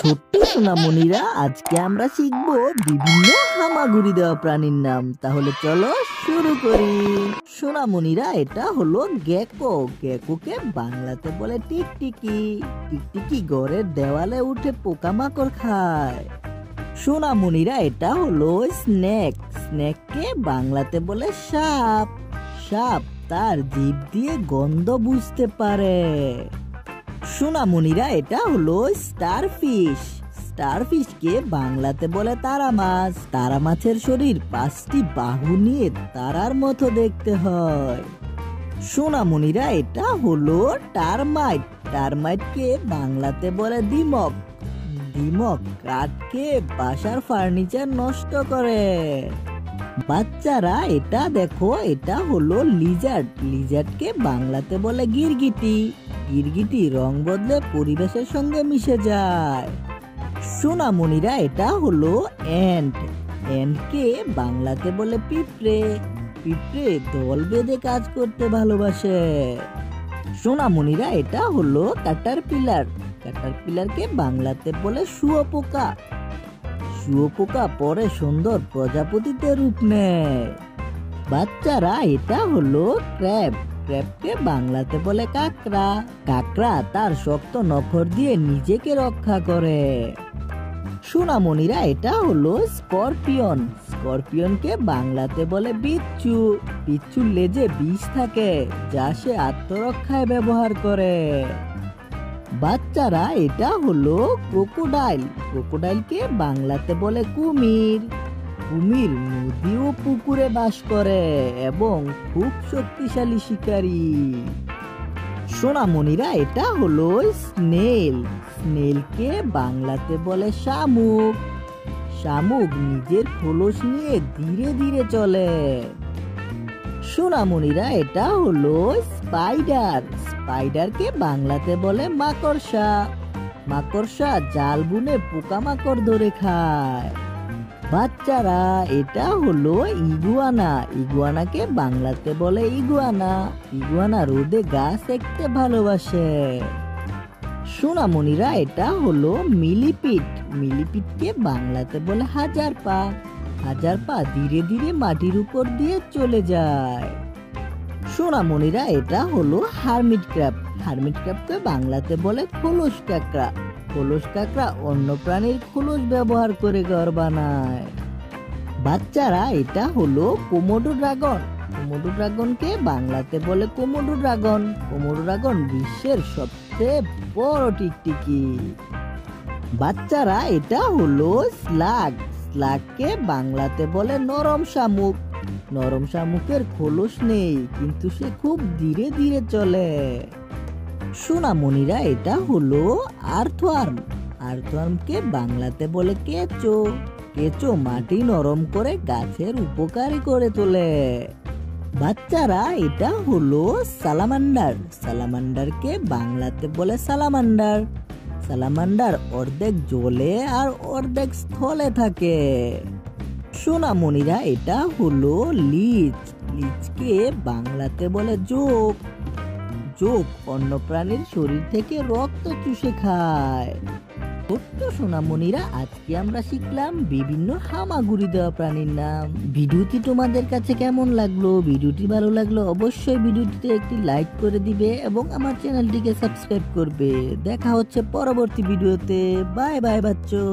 ছোট্ট সোনামণিরা, আজকে আমরা শিখবো বিভিন্ন হামাগুড়ি দেওয়া প্রাণীর নাম। তাহলে চলো শুরু করি। সোনামণিরা, এটা হলো গেকো। গেকোকে বাংলাতে বলে টিকটিকি। টিকটিকি ঘরের দেওয়ালে উঠে পোকামাকড় খায়। সোনামণিরা, এটা হলো স্নেক। স্নেককে বাংলাতে বলে সাপ। সাপ তার জিভ দিয়ে গন্ধ বুঝতে পারে। সোনামণিরা, এটা হলো স্টারফিশ। স্টারফিশকে বাংলাতে বলে তারা মাছ। তারা মাছের শরীর 5টি বাহু নিয়ে তারার মতো দেখতে হয়। সোনামণিরা, এটা হলো টারমাইট। টারমাইটকে বাংলাতে বলে দিমক। দিমক কাঠকে বাসার ফার্নিচার নষ্ট করে। বাচ্চারা, এটা দেখো, এটা হলো লিজার্ড। লিজার্ডকে বাংলাতে বলে গিরগিটি। গিরগিটি রং বদলে পরিবেশের সঙ্গে মিশে যায়। সোনামণিরা, এটা হলো এন্ট। এন্টকে বাংলাতে বলে পিঁপড়ে। পিঁপড়ে দল বেঁধে কাজ করতে ভালোবাসে। সোনামণিরা, এটা হলো ক্যাটারপিলার। ক্যাটারপিলারকে বাংলাতে বলে শুঁয়োপোকা। শুঁয়োপোকা পরে সুন্দর প্রজাপতিতে রূপ নেয়। বাচ্চারা, এটা হলো ক্র্যাব। ক্র্যাবকে বাংলাতে বলে কাঁকড়া। কাঁকড়া তার শক্ত নখর দিয়ে নিজেকে রক্ষা করে। সোনামণিরা, এটা হলো স্করপিয়ন। স্করপিয়নকে বাংলাতে বলে বিচ্ছু। বিচ্ছুর লেজে বিষ থাকে, যা সে আত্মরক্ষায় ব্যবহার করে। বাচ্চারা, এটা হলো ক্রোকোডাইল। ক্রোকোডাইলকে বাংলাতে বলে কুমির। কুমির নদী ও পুকুরে বাস করে এবং খুব শক্তিশালী শিকারী। সোনামণিরা, এটা হলো স্নেল। স্নেলকে বাংলাতে বলে শামুক। শামুক নিজের খোলস নিয়ে ধীরে ধীরে চলে। সোনামণিরা, এটা হলো স্পাইডার। স্পাইডারকে বাংলাতে বলে মাকড়সা। মাকড়সা জাল বুনে পোকামাকড় ধরে খায়। বাচ্চারা, এটা হলো ইগুয়ানা। ইগুয়ানাকে বাংলাতে বলে ইগুয়ানা। ইগুয়ানা রোদে গা সেকতে ভালোবাসে। সোনামণিরা, এটা হলো মিলিপিট। মিলিপিটকে বাংলাতে বলে হাজার পা। হাজার পা ধীরে ধীরে মাটির উপর দিয়ে চলে যায়। সোনামণিরা, এটা হলো হারমিট ক্র্যাব। হারমিট ক্র্যাবকে বাংলাতে বলে খোলস কাঁকড়া। খোলস কাঁকড়া অন্য প্রাণীর খোলস ব্যবহার করে ঘর বানায়। বাচ্চারা, এটা হলো কোমোডো ড্রাগন। কোমোডো ড্রাগনকে বাংলাতে বলে কোমোডো ড্রাগন। কোমোডো ড্রাগন বিশ্বের সবচেয়ে বড় টিকটিকি। বাচ্চারা, এটা হলো স্লাগ। স্লাগকে বাংলাতে বলে নরম শামুক। নরম শামুকের খোলস নেই, কিন্তু সে খুব ধীরে ধীরে চলে। সোনামণিরা, এটা হলো আর্থওয়ার্ম। আর্থওয়ার্মকে বাংলাতে বলে কেঁচো। কেঁচো মাটি নরম করে গাছের উপকারী করে তোলে। বাচ্চারা, এটা হলো সালামান্ডার। সালামান্ডারকে বাংলাতে বলে সালামান্ডার। সালামান্ডার অর্ধেক জলে আর অর্ধেক স্থলে থাকে। সোনামণিরা, এটা হলো লিচ। লিচকে বাংলাতে বলে জোঁক। জোঁক অন্য প্রাণীর শরীর থেকে রক্ত চুষে খায়। ছোট্ট সোনামণিরা, আজকে আমরা শিখলাম বিভিন্ন হামাগুড়ি দেওয়া প্রাণীর নাম। ভিডিওটি তোমাদের কাছে কেমন লাগলো? ভিডিওটি ভালো লাগলো অবশ্যই ভিডিওটিতে একটি লাইক করে দিবে এবং আমার চ্যানেলটিকে সাবস্ক্রাইব করবে। দেখা হচ্ছে পরবর্তী ভিডিওতে। Bye bye বাচ্চো।